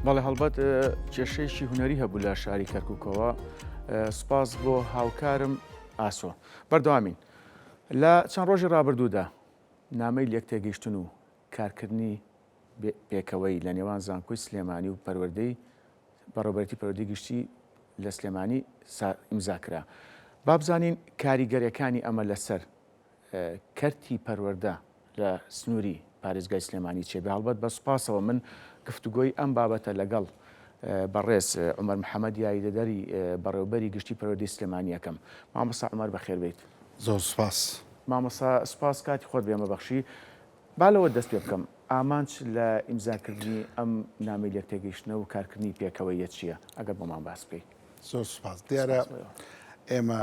بەڵێ هەڵبەت کێشەیەکی هوەری هەبوو لە شاری کەرکووکەوە. سوپاس بۆ هاوکارم ئاسۆ. بەردەوامین لە چەند ڕۆژی ڕابردوودا نامەی لێک تێگەیشتن و کارکردنی پێکەوەی لە نێوان زانکۆی سلێمانی و پەروەردەی بەڕێوەبەرێتی پەروەردەی گشتی لە سلێمانی ئیمزاکرا. با بزانین کاریگەریەکانی ئەمە لەسەر کەرتی پەروەردە لە سنووری پارێزگای سلێمانی چێ بێ. هەڵبەت بە سوپاسەوە من گفتوگۆی ئەم بابەتە لەگەڵ بەڕێز عومەر محەممەد یاریدەدەری بەڕێوەبەری گشتی پەروەردەی سلێمانیەکەم. مامۆستا عومەر بەخێر بێت. زۆر سوپاس. مامۆستا سوپاس کاتی خۆت بێمە بەخشی. با لەوە دەست پێ بکەم ئامانج لە ئیمزاکردنی ئەم نامەی لێک تێگەیشتنە و کارکردنی پێکەوەیە چییە؟ ئەگەر بۆمان باس بکەیت. زۆر سوپاس. دیارە ئێمە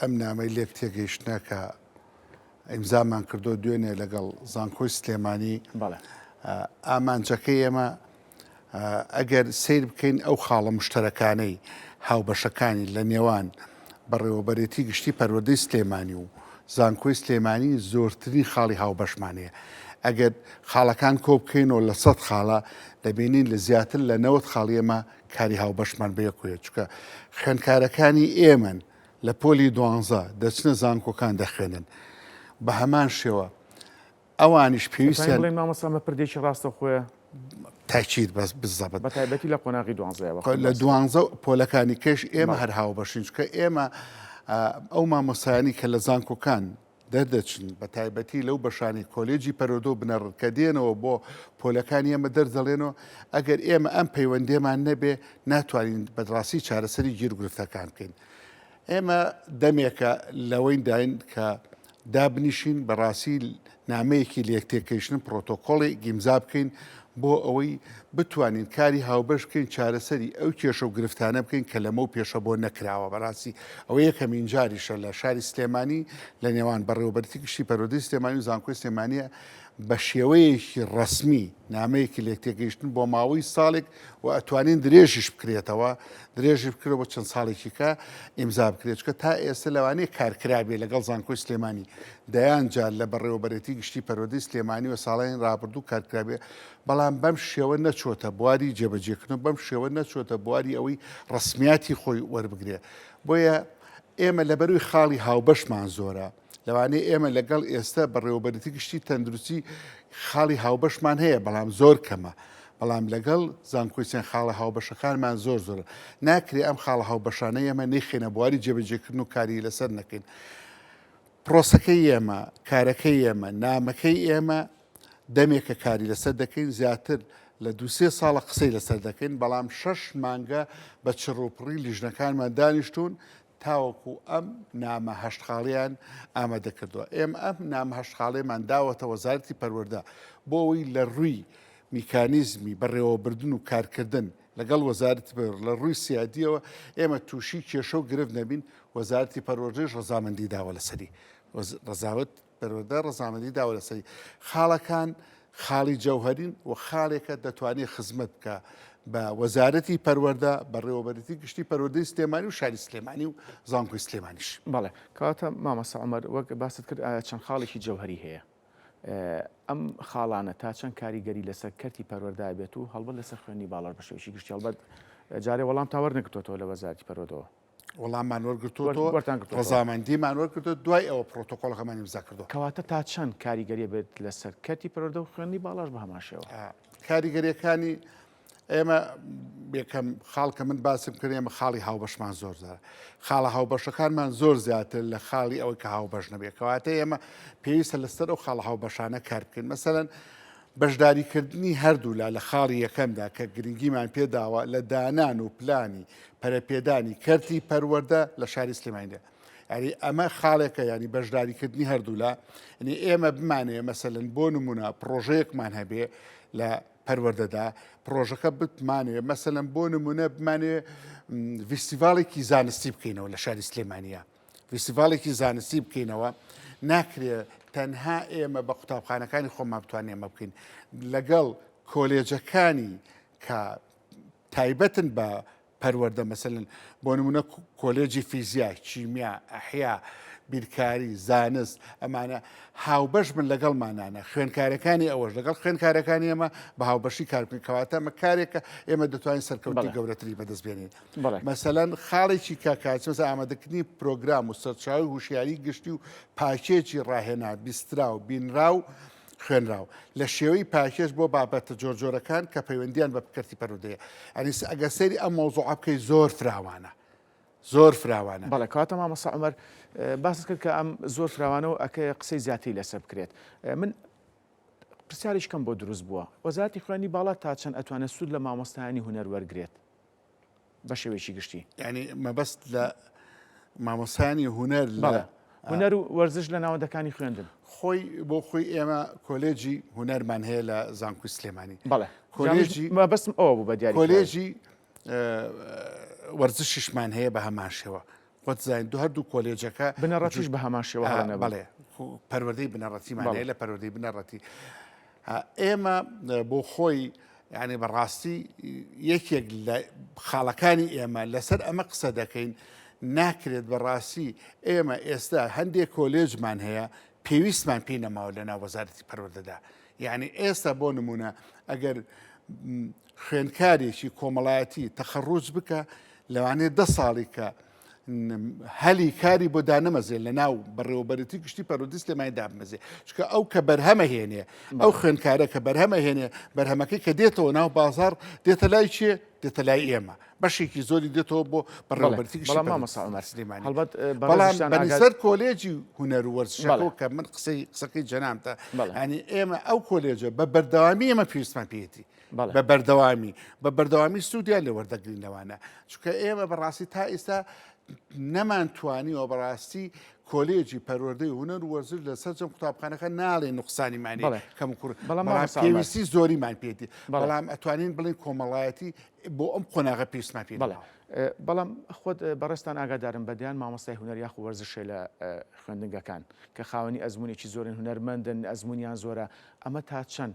ئەم نامەی لێک تێگەیشتنە کە ئیمزامان کردو دوێنێ لەگەڵ زانکۆی سلێمانی ئامانجەکەی ئێمە ئەگەر سیر بکەین ئەو خاڵە مشتەرەکانەی هاوبەشەکانی لە نێوان بەڕێوەبەرێتی گشتی پەروەردەی سلێمانی و زانکۆی سلێمانی زۆرترین خاڵی هاوبەشمانەیە. ئەگەر خاڵەکان کۆ بکەینەوە لە 100 خاڵە دەبینین لە زیاتر لە 90 خاڵی ئێمە کاری هاوبەشمان بەیەکوێت چکە خوێندکارەکانی ئێمن لە پۆلی 12 دەچنە زانکۆکان دەخوێنن. بە هەمان شێوە ئەوانیش پێویستیان بڵێن مامۆستا پردێکی ڕاستە خۆیە تاکید بەس بزەبێت بە تایبەتی لە قۆناغی 12 لە 12 پۆلەکانی کەش ئێمە هەر هاوبەشین چکە ئێمە ئەو مامۆسایانی کە لە زانکۆکان دەردەچن بە تایبەتی لەو بەشانی کۆلێجی پەرۆدۆ بنەڕ کە دێنەوە بۆ پۆلەکانی ئێمە دەردەڵێنەوە ئەگەر ئێمە ئەم پەیوەندێمان نەبێ ناتوانین بەدڕاستی چارەسەری گیرگرفتەکان بکەین. ئێمە دەمێکە لەوەی داین کە دابنیشین بەڕاستی نامەیەکی لێکتێکەیشتن پرۆتۆکۆڵی گیمزا بکەین بۆ ئەوەی بتوانین کاری هاوبەش بکەین چارەسەری ئەو کێشە و گرفتانە بکەین کە لەمە و پێشە بۆ نەکراوە. بەڕاستی ئەوە یەکەمین جاریشە لە شاری سلێمانی لە نێوان بەڕێوەبەرێتی گشتی پەروەردەی سلێمانی و زانکۆی سلێمانیە بە شێوەیەکی ڕەسمی نامەیەکی لێکتێگەیشتن بۆ ماوەی ساڵێک و ئەتوانین درێژیش بکرێتەوە درێژی بکرێت بۆ چەند ساڵێکی کە ئیمزا بکرێت چکە تا ئێستا لەوانەیە کارکرابێ لەگەڵ زانکۆی سلێمانی دەیان جار لە بەڕێوەبەرێتی گشتی پەروەردەی سلێمانی و ساڵین ڕابردوو کارکرابێ بەڵام بەم شێوە نەچۆتە بواری جێبەجێکردن بەم شێوە نەچۆتە بواری ئەوەی ڕسمیاتی خۆی وەربگرێ. بۆیە ئێمە لەبەروی خاڵی هاوبەشمان زۆرە لەوانەیە ئێمە لەگەڵ ئێستا بەڕێوەبەرێتی گشتی تەندروستی خاڵی هاوبەشمان هەیە بەڵام زۆر کەمە. بەڵام لەگەڵ زانکۆیسیان خاڵە هاوبەشەکانمان زۆر زۆرە ناکرێ ئەم خاڵە هاوبەشانەی ئێمە نەیخێنە بواری جێبەجێکردن و کاری لەسەر نەکەین. پرۆسەکەی ئێمە کارەکەی ئێمە نامەکەی ئێمە دەمێکە کاری لەسەر دەکەین زیاتر لە 2-3 ساڵە قسەی لەسەر دەکەین بەڵام 6 مانگە بە چڕوپڕی لیژنەکانمان دانیشتون تاوەکو ئەم نامە هەشتخاڵیان ئامادە کردووە. ئێمە ئەم نامە هەشتخاڵێمان داوەتە وەزارەتی پەروەردە بۆ ئەوەی لە ڕووی میکانیزمی بەڕێوەبردن و کارکردن لەگەڵ وەزارەتی پەروەردە لە ڕووی سیادیەوە ئێمە تووشی کێشە و گرفت نەبین وەزارەتی پەروەردەش ڕەزامەندی داوە لەسەری ڕەزاوت پەروەردە ڕەزامەندی داوە لەسەری خاڵەکان خاڵی جەوهەرین و خاڵێکە دەتوانێت خزمەت بکە بە وەزارەتی پەروەردە بەڕێوەبەرێتی گشتی پەروەردەی سلێمانی و شاری سلێمانی و زانکۆی سلێمانیش. بەڵێ کاتە مامۆستا عومەر وەک باست کرد چەند خاڵێکی جەوهەری هەیە. ئەم خاڵانە تا چەند کاریگەری لەسەر کەرتی پەروەردە بێت و هەڵبەت لەسەر خوێنی باڵار بە شێوەیەکی گشتی هەڵبەت جارێ وەڵام تاوەرنەگرتوەوە لە وەزارەتی پەروەردەوە وەڵاممان وەرگرتووەوە ڕەزامەندیمان وەرگرتووە دوای ئەوە پرۆتۆکۆڵەکەمان ئیمزا کردووە. کەواتە تا چەند کاریگەریە بێت لەسەر کەرتی پەروەردە و خوێنی باڵاش بە هەمان شێوە. کاریگەریەکانی ئێمە یەکەم خاڵ کە من باسم کرد ئێمە خاڵی هاوبەشمان زۆر زۆرە. خاڵە هاوبەشەکانمان زۆر زیاتر لە خاڵی ئەوەی کە هاوبەش نەبێت کەواتە ئێمە پێویستە لەسەر ئەو خاڵە هاوبەشانە کار بکەین. مەسەلەن بەشداریکردنی هەردوولا لە خاڵی یەکەمدا کە گرنگیمان پێداوە لە دانان و پلانی پەرەپێدانی کەرتی پەروەردە لە شاری سلێمانیدا. یعنی ئەمە خاڵێکە ینی بەشداریکردنی هەردوولا ینی ئێمە بمانەیە مەسەلەن بۆ نمونە پرۆژەیەکمان هەبێ لە پەروەردەدا پرۆژەکە بتمانێ مەسەلەن بۆ نمونە بمانێ فیستیڤالێکی زانستی بکەینەوە لە شاری سلێمانیە فیستیڤالێکی زانستی بکەینەوە ناکرێت تەنها ئێمە بە قوتابخانەکانی خۆمان بتوانین ئێمە بکەین لەگەڵ کۆلێجەکانی کە تایبەتن بە پەروەردە مەسەلەن بۆ نمونە کۆلێجی فیزیا، کیمیا، ئەحیا، بیرکاری زانست ئەمانە هاوبەش من لەگەڵمانانە خوێنکارەکانی ئەوەش لەگەڵ خوێنکارەکانی ئێمە بە هاوبەشی کارکردن کەواتە ئەمە کارێکە ئێمە دەتوانین سەرکەوتی گەورەتری بەدەستبێنین. مەسەلەن خاڵێکی کاکاچ مەسە ئامادەکردنی پرۆگرام و سەرچاوی هوشیاری گشتی و پاکێکی ڕاهێنا بیسترا و بینرا و خوێنراو لە شێوەی پاکێش بۆ بابەتە جۆرجۆرەکان کە پەیوەندیان بە بکەرتی پەرودەیە ئەنی ئەگە سەری ئەم مۆزوع بکەی زۆر فراوانە زۆر فراوانە. بەڵێ کاتە مامۆستا عومەر باس کرد کە ئەم زۆر فراوانەوە ئەکە قسەی زیاتری لەسەر بکرێت. من پرسیارێک کەم بۆ دروست بووە وەزارەتی خوێندنی باڵا تا چەند ئەتوانێت سوود لە مامۆستایانی هونەر وەرگرێت بە شێوەیەکی گشتی ینی مەبەست لە مامۆستایانی هونەر لە هونەر و وەرزش لە ناوەندەکانی خوێندن خۆی بۆ خۆی ئێمە کۆلێجی هونەرمان هەیە لە زانکۆی سلێمانی. بەڵێ کۆلێجی بەستم ئەوە بوو بە دیاری کۆلێجی وەرزشیشمان هەیە بە هەمان شێوە خۆت زانین دو هەردوو کۆلێجەکە بنەڕەتیش بە هەمان شێوە بەڵێ پەروەردەی بنەڕەتیمان هەیە لە پەروەردەی بنەڕەتی ئێمە بۆ خۆی یعنی بەڕاستی یەکێک لە خاڵەکانی ئێمە لەسەر ئەمە قسە دەکەین ناکرێت بەڕاستی ئێمە ئێستا هەندێک کۆلێجمان هەیە پێویستمان پێی نەماوە لە ناو وەزارەتی پەروەردەدا. یعنی ئێستا بۆ نمونە ئەگەر خوێندکارێکی کۆمەڵایەتی تەخەڕوج بکە لەوانەیە 10 ساڵی کە هەلی کاری بۆ دانەمەزێ لە ناو بەڕێوەبەرەتی گشتی پەروەردەی سلێمانی دابمەزێ چکە ئەو کە بەرهەمە هێنێ ئەو خوێندکارە کە بەرهەمە هێنێ بەرهەمەکەی کە دێتەوە ناو بازار دێتە لای چێ دێتە لای ئێمە بەشێکی زۆری دێتەوە بۆ بەڕێوەبەرەتی گشتی سلێمانی. بەڵام بەنسەر کۆلێجی هونەر و وەرزشەکە کە من قسەکەی جەنامتە ینی ئێمە ئەو کۆلێجە بە بەردەوامی ئێمە پێویستمان پێێتی بە بەردەوامی سوودیان لێ وەردەگرینەوانە چکە ئێمە بەڕاستی تا ئێستا نەمانتوانیەوە بەڕاستی کۆلێجی پەروەردەی هونەر و وەرزش لەسەر جەم قوتابخانەکە ناڵێ نوقسانیمانی کەم پێویستی زۆریمان پێێتی بەڵام ئەتوانین بڵین کۆمەڵایەتی بۆ ئەم قۆناغە پێویستمان پێ. بەڵام خۆت بەڕێستان ئاگادارم بەدیان مامۆستای هونەر یاخ وەرزشێ لە خوێندنگەکان کە خاوەنی ئەزمونێکی زۆرن هونەرمەندن ئەزمونیان زۆرە ئەمە تا چەند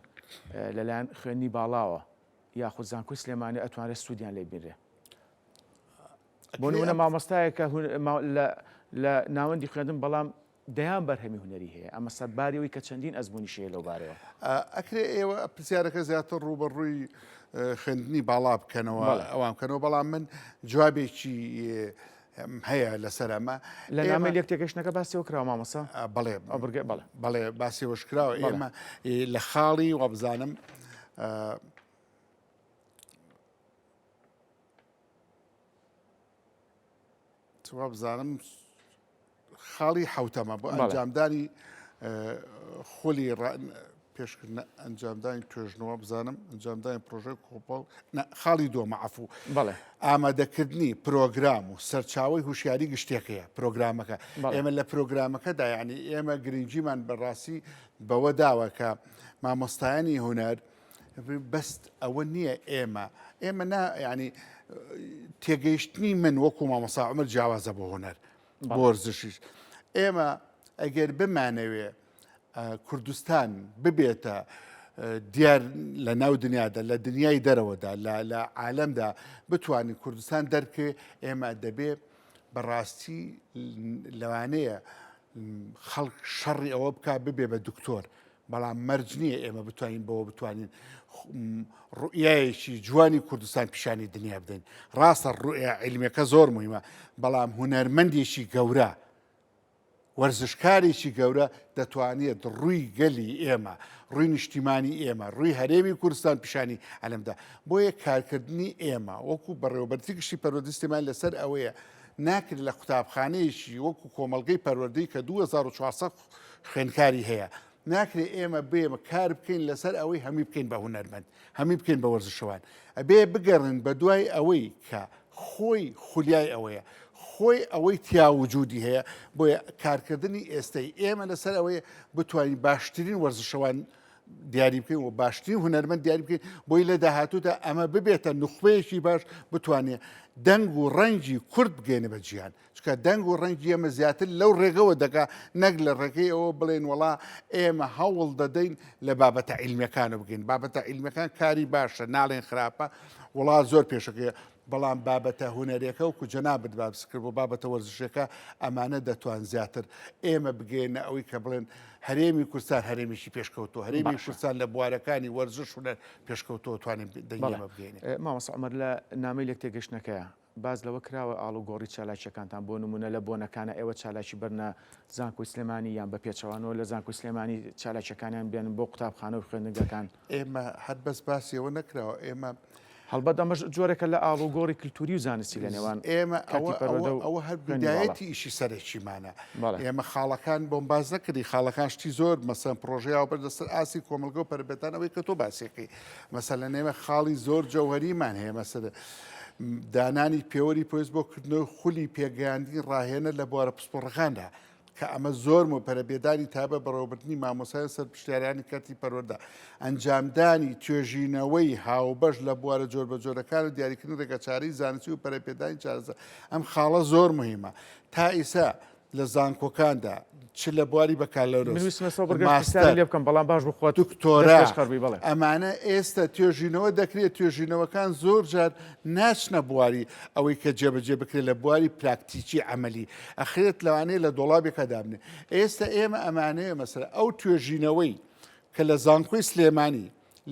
لەلایەن خوێندنی باڵاوە یاخود زانکۆی سلێمانی ئەتوانێت سوودیان لێ بینرێ بۆ نمونە مامۆستایەکە لە ناوەندی خوێندن بەڵام دەیان بەرهەمی هونەری هەیە ئەمە سەرباریەوەی کە چەندین ئەزمونی شەیە لەو بارەوە ئەکرێ ئێوە پرسیارەکە زیاتر ڕوبەڕووی خوێندنی باڵا بکەنەوە ئەوان بکەنەوە بەڵام من جوابێکی هەیە لەسەر ئەمە لە نامەی لەکتێکەشنەکە باسیەوە کراوە مامۆستا بەڵێ باسیەوەش کراوە ئێمە لە خاڵی وەبزانم بزانم خاڵی حوتەمە بۆ ئەنجامدانی خۆلی پێشکردن ئەنجامدانی توێژنەوە بزانم ئەنجامدانی پرۆژەی کۆپڵ خاڵی دۆمە عەفوو ئامادەکردنی پرۆگرام و سەرچاوی هوشیاری گشتێکەیە پرۆگرامەکە ئێمە لە پرۆگرامەکەدا یعنی ئێمە گرنگیمان بەڕاستی بەوە داوە کە مامۆستایانی هونەر بەست ئەوە نییە ئێمە ینی تێگەیشتنی من وەکو مامۆستا عومەر جیاوازە بۆ هونەر بۆ وەرزشیش ئێمە ئەگەر بمانەوێ کوردستان ببێتە دیار لە ناو دنیادا لە دنیای دەرەوەدا لە عالەمدا بتوانین کوردستان دەرکێ ئێمە دەبێ بەڕاستی لەوانەیە خەڵک شەڕی ئەوە بک ببێ بە دکتۆر بەڵام مەرج نییە ئێمە بتوانین بەوە بتوانین ڕوئایەکی جوانی کوردستان پیشانی دنیا بدەین. ڕاستە ڕوئیا عیلمیەکە زۆر مهمە بەڵام هونەرمەندێکی گەورە وەرزشکارێکی گەورە دەتوانێت ڕووی گەلی ئێمە ڕووی نیشتیمانی ئێمە ڕووی هەرێمی کوردستان پیشانی عەلەمدا بۆیە کارکردنی ئێمە وەکو بەڕێوەبەرتی گشتی پەروەردەی سلێمانی لەسەر ئەوەیە ناکرێت لە قوتابخانەیەکی وەکو کۆمەڵگەی پەروەردەی کە 2400 خوێندکاری هەیە ناکرێت ئێمە بێمە کار بکەین لەسەر ئەوەی هەمی بکەین بە هونەرمەند هەمی بکەین بە وەرزشەوان ئەبێ بگەڕن بە دوای ئەوەی کە خۆی خولیای ئەوەیە خۆی ئەوەی تیاوجودی هەیە بۆیە کارکردنی ئێستای ئێمە لەسەر ئەوەیە بتوانین باشترین وەرزشەوان دیاری بکەین و باشترین هونەرمەند دیاری بکەین بۆی لە داهاتوودا ئەمە ببێتە نوخبەیەکی باش بتوانێت دەنگ و ڕەنگی کورد بگەێنە بە جیهان چکە دەنگ و ڕەنگی ئێمە زیاتر لەو ڕێگەوە دەکا نەک لە ڕێگەی ئەوە بڵێن وڵا ئێمە هەوڵ دەدەین لە بابەتە عیلمیەکانە بگەین بابەتە عیلمیەکان کاری باشە ناڵێن خراپە وڵات زۆر پێشەکەیە بەڵام بابەتە هوەرێکە وکو جەنابەت باس کرد بۆ بابەتە وەرزشەکە ئەمانە دەتوان زیاتر ئێمە بگەینە ئەوەی کە بڵێن هەرێمی کوردستان هەرێمیشی پێشکەوتووە هەرێمی کوردستان لە بوارەکانی وەرزش هوەر پێشکەوتووە توانین دەنگێمە بگەینێ. مامۆستا عومەر لە نامەی لێک تێگەشتنەکەیە باز لەوە کراوە ئاڵوگۆڕی چالاکیەکانتان بۆ نمونە لە بۆنەکانە ئێوە چالاکی بەرنە زانکۆی سلێمانی یان بە پێچەوانەوە لە زانکۆی سلێمانی چالاکیەکانیان بێنن بۆ قوتابخانە و خوێندنگەکان. ئێمە هەر بەس باسیەوە نەکراوە ئێمە هەڵبەت ئەمەش جۆرێکە لە ئاڵوگۆڕی کللتوری و زانستی لە نێوان ئێمە ئەوە هەر بدایەتی ئیشی سەرێکیمانە. ئێمە خاڵەکان بۆم باز نەکردی خاڵەکان شتی زۆر مەسەن پرۆژەیەوە بەردەسەر ئاسی کۆمەلگە و پەربێتانەوەی کە تۆ باسیەکەی مەسەلەن ئێمە خاڵی زۆر جەوهەریمان هەیە مەسەر دانانی پێوەری پۆلیس بۆ کردنەوە خولی پێگەیاندی ڕاهێنە لە بوارە پسپۆڕەکاندا کە ئەمە زۆر و پەرەبێدانی تابە بەڕێوەبردننی مامۆسای سەر پشتیارانی کەتی پەروەردە ئەنجامدانی توێژینەوەی هاوبەش لە بوارە جۆر بە جۆرەکان و دیاریکردن ڕێگەچاری زانستی و پەرەپێدانی چارەسەر ئەم خاڵە زۆر مهمە تا ئیسا لە زانکۆکاندا چ لە بواری بەکارلەوە لێ بکەم بەڵام باش بخوات دکتۆرا ئەمانە ئێستا توێژینەوە دەکرێت توێژینەوەکان زۆر جار ناچنە بواری ئەوەی کە جێبەجێ بکرێت لە بواری پراکتیکی عملی ئەخرێت لەوانەیە لە دۆڵابێکە دابنێ ئێستا ئێمە ئەمانەیە مەسەر ئەو توێژینەوەی کە لە زانکۆی سلێمانی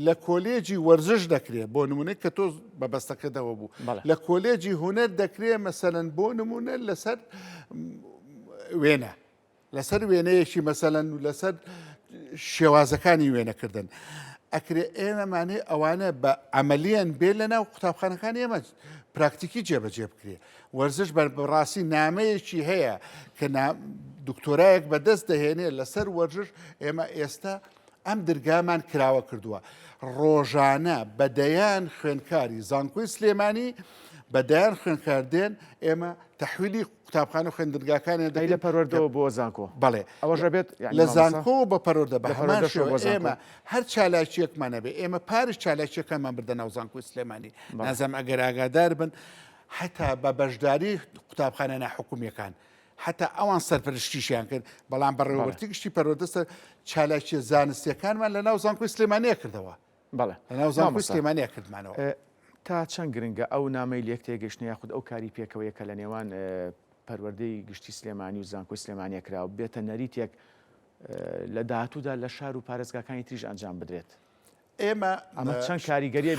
لە کۆلێجی وەرزش دەکرێت بۆ نمونە کە تۆ بەبەستەکەدەوە بوو لە کۆلێجی هوەر دەکرێت مەسەرەن بۆ نمونە لەسەر وێنە لەسەر وێنەیەکی مەسەلەن و لەسەر شێوازەکانی وێنەکردن ئەکرێ ئێمەمانێ ئەوانە بە ئەمەلیان بێ لە ناو قوتابخانەکان ئێمە پراکتیکی جێبەجێ بکرێ وەرزش بەڕاستی نامەیەکی هەیە کە دکتۆرایەک بەدەست دەهێنێ لەسەر وەرزش ئێمە ئێستا ئەم دەرگامان کراوە کردووە ڕۆژانە بەدەیان خوێندکاری زانکۆی سلێمانی بەدایان خوێندکاردێن ئێمە تەحویلی قوتابخانە خوێندنگاکانی لە پەروەردەوە بۆ زانکۆ بەڵێ ئەوەش بێت لە زانکۆ بە پەروەردە بە هەمان شێوە ئێمە هەر چالاکیەکمانە بێ ئێمە پارش چالاکیەکەمان بردە ناو زانکۆی سلێمانی نازانم ئەگەر ئاگادار بن حتا بە بەشداری قوتابخانە ناحکومیەکان حتا ئەوان سەرپەرشتیشیان کرد بەڵام بەڕێوەبەرتی گشتی پەروەردە سەر چالاکیە زانستیەکانمان لە ناو زانکۆی سلێمانیە کردەوە بەڵێ لە ناو زانکۆی سلێمانیە کردمانەوە. تا چەند گرنگە ئەو نامەی لێک تێگەشتنی یاخود ئەو کاری پێکەوەیەکە لە نێوان پەروەردەی گشتی سلێمانی و زانکۆی سلێمانیە کراوە بێتە نەریتێک لە داهاتوودا لە شار و پارێزگاکانی تریش ئەنجام بدرێت. ئێمە ئەمە چەند کاریگەریە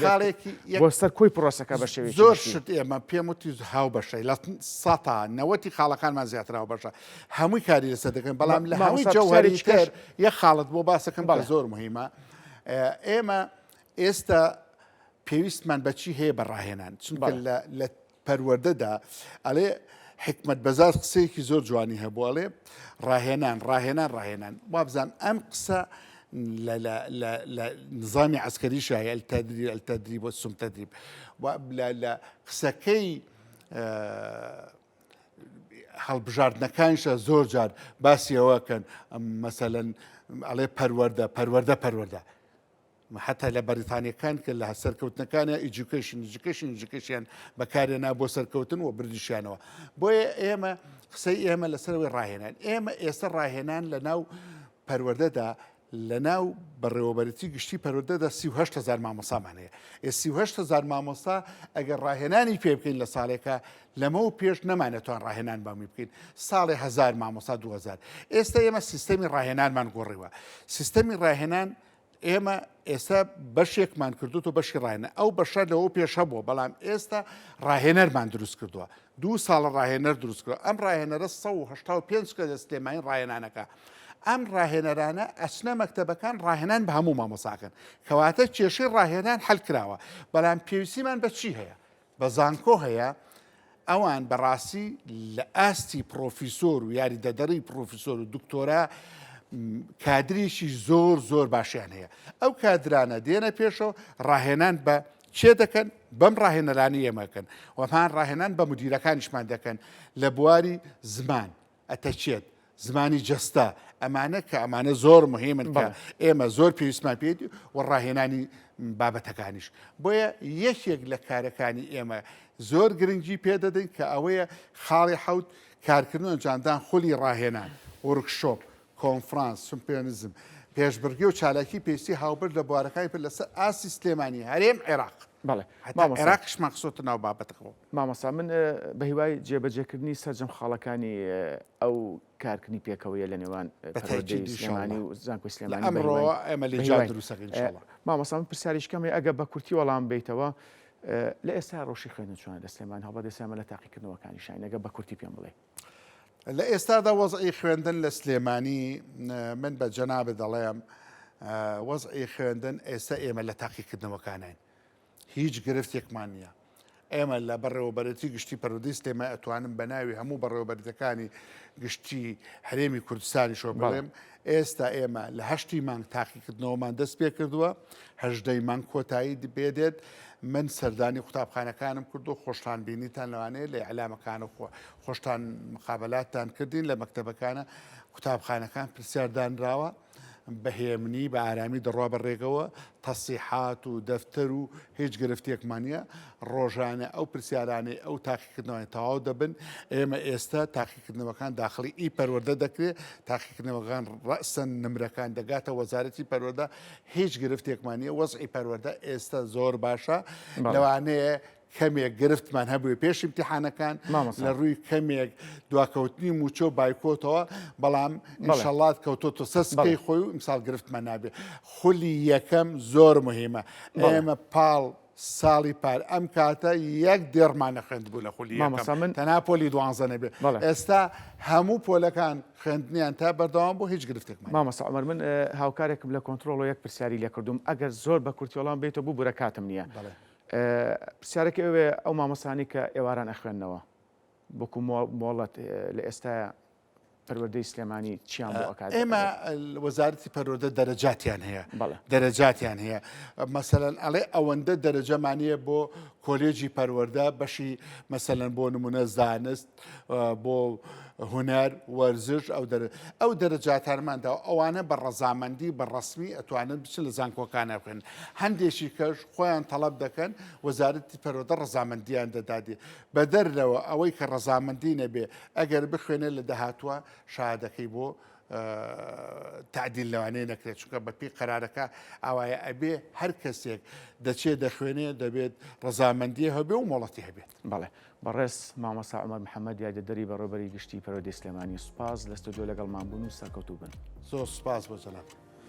بۆ سەر کۆی پرۆسەکە بە شێوەیەکی زۆر شت ئێمە پێم وتی هاو بەشەی لە سەتا نەوەتی خاڵەکانمان زیاترەوە بەشە هەمووی کاری لەسەر دەکەن بەڵام لە هەمووی جەوهەری تر یەک خاڵت بۆ باسەکەم بەڵێ زۆر مهمە ئێمە ئێستا پێویستمان بەچی هەیە بەڕاهێنان چونکە لە پەروەردەدا ئەڵێ حکمت بەزار قسەیەکی زۆر جوانی هەبوو ئەڵێ ڕاهێنان وابزان ئەم قسە لە نظامی عسکەری شایە التدریب والسم تدریب لە قسەکەی هەڵبژاردنەکانیشە زۆر جار باسی ئەوەکەن مەسەلەن ئەڵێ پەروەردە حتا لە بەریتانیەکان کە لە سەرکەوتنەکانە ئیجوکیشن بەکارێنا بۆ سەرکەوتن و بردیشیانەوە بۆیە ئێمە قسەی ئێمە لەسەرەوەی ڕاهێنان ئێمە ئێستا ڕاهێنان لە ناو پەروەردەدا لە ناو بەڕێوەبەرەتی گشتی پەروەردەدا 38,000 مامۆسامان هەیە 38,000 مامۆستا ئەگەر ڕاهێنانی پێ بکەین لە ساڵێکە لەمە و پێش نەمانێتوان ڕاهێنان بامی بکەین ساڵی 1000 مامۆستا 2000 ئێستا ئێمە سیستەمی ڕاهێنانمان گۆڕیوە سیستەمی ڕاهێنان ئێمە ئێستا بەشێکمان کردووە و بەشی ڕاهێنە ئەو بەشە لەوە پێشە بووە بەڵام ئێستا ڕاهێنەرمان دروست کردووە 2 ساڵ ڕاهێنەر دروست کردووە ئەم ڕاهێنەرە 185 کە سلێمانی ڕاهێنانەکە ئەم ڕاهێنەرانە ئەچنە مەکتەبەکان ڕاهێنان بە هەموو مامۆساکەن کەواتە کێشەی ڕاهێنان حەل کراوە بەڵام پێویستیمان بە چی هەیە بە زانکۆ هەیە ئەوان بەڕاستی لە ئاستی پرۆفیسۆر و یاریدەدەری پرۆفیسۆر و دکتۆرا کادریشی زۆر باشیان هەیە ئەو کادرانە دێنە پێشەوە ڕاهێنان بە چێ دەکەن بەم ڕاهێنەرانی ئێمەکەن وەمان ڕاهێنان بە مدیرەکانیشمان دەکەن لە بواری زمان ئەتەچێت زمانی جەستا ئەمانە کە ئەمانە زۆر مهمن کە ئێمە زۆر پێویستمان پێێتی و ڕاهێنانی بابەتەکانیش بۆیە یەکێک لە کارەکانی ئێمە زۆر گرنگی پێدەدەین کە ئەوەیە خاڵی حەوت کارکردن جاندان خولی ڕاهێنان وەرکشۆپ کۆنفرانس سمپێنزم پێشبڕگی و چالاکی پێویستی هاوبەر لە بوارەکانی پر لەسەر ئاسی سلێمانی هەرێم عێراق بەڵێ حتا عێراقش مەخسووتە ناو بابەتەکەەوە. مامەسا من بە هیوای جێبەجێکردنی سەررجەم خاڵەکانی ئەو کارکردنی پێکەوەیە لە نێوان سلێمانی و زانکۆی سلێمانی ئەمڕۆ ئێمە لێجا دروستەکەین مامەسا من پرسیاریشکەمێ ئەگە بە کورتی وەڵام بیتەوە لە ئێستا ڕۆژی خوێندن چۆنە لە سلێمان هەڵبەت ئێستا لە تاقیکردنەوەکانی شاین ئەگە بە کورتی پێم بڵێ. لە ئێستادا وەزعی خوێندن لە سلێمانی من بە جەنابێ دەڵێم وەزعی خوێندن ئێستا ئێمە لە تاقیکردنەوەکانین هیچ گرفتێکمان نییە. ئێمە لە بەڕێوەبەرەتی گشتی پەرودەی سلێمە ئەتوانم بە ناوی هەموو بەڕێوەبەرەکانی گشتی هەرێمی کوردستانی شۆ بڵێم ئێستا ئێمە لە 8 مانگ تاقیکردنەوەمان دەست پێ کردووە 18 مانگ کۆتایی بێدێت. من سەردانی قوتابخانەکانم کردو خۆشتان بینیتان لەوانەیە لە ئەلامەکان و خۆشتان مقابلاتتان کردین لە مەکتەبەکانە قوتابخانەکان پرسیاردانراوە بەهێمنی بە ئارامی دەڕوا بەڕێگەوە تەسیحات و دەفتەر و هیچ گرفتێکمانە ڕۆژانە ئەو پرسیارانەی ئەو تاقیکردنەوەی تەواو دەبن. ئێمە ئێستا تاقیکردنەوەکان داخلی ئی پەروەردە دەکرێت تاقیکردنەوەکان ڕەسەن نمرەکان دەگاتە وەزارەتی پەروەردە هیچ گرفتێکمانە وەزعی پەروەردە ئێستا زۆر باشە لەوانەیە کەمێک گرفتمان هەبووی پێش امتحانەکان لە ڕووی کەمێک دواکەوتنی موچۆ بایکۆتەوە بەڵام ئینشەڵات کەوتۆتە سەسکەی خۆی و ئیمساڵ گرفتمان نابێت. خولی یەکەم زۆر مهمە. ئێمە پاڵ ساڵی پار ئەم کاتە یەک دێڕمانە خوێندبوو لە خولی یەکەم تەنها پۆلی 12 نەبێت. ئێستا هەموو پۆلەکان خوێندنیان تا بەردەوام بۆ هیچ گرفتێکمان. مامەسا عومەر من هاوکارێکم لە کۆنتترۆڵ یەک پرسیاری لێ کردوم ئەگەر زۆر بە کورتیۆڵان بێتەوە بوو بورە کاتم نییە. پرسیارێکی ئەوێ ئەو مامۆسانی کە ئێواران ئەخوێندنەوە بۆکو مۆڵەت لە ئێستا پەروەردەی سلێمانی چیان بۆ ئەکات؟ ئێمە وەزارەتی پەروەردە دەرەجاتیان هەیە دەرەجاتیان هەیە مەسەلەن ئەڵێ ئەوەندە دەرەجەمانیە بۆ کۆلێجی پەروەردە بەشی مەسەلەن بۆ نمونە زانست بۆ هونەر وەرزش ئەو دەرەجاتانماندا ئەوانە بە ڕەزامەندی بە ڕەسمی ئەتوانن بچن لە زانکۆکانە بخێن. هەندێکی کەش خۆیان تەڵەب دەکەن وەزارەتی پەروەردە ڕەزامەندیان دەدادێ بە دەرەوە ئەوەی کە ڕەزامەندی نەبێ ئەگەر بخوێنێ لە داهاتوە شادەکەی بۆ تعدیل لەوانەیە نەکرێت چونکە بەپی قەرارەکە ئاوایە ئەبێ هەر کەسێک دەچێت دەخوێنێ دەبێت ڕەزامەندی هەبێ و مۆڵەتی هەبێت. بەڵێ بەڕێز مامۆستا عومەر محەممەد یاریدەری بەڕێوەبەری گشتی پەروەردەی سلێمانی سوپاس لە ستودیۆ لەگەڵمان بوون و سەرکەوتوو بن. زۆر سوپاس بۆ جەناب.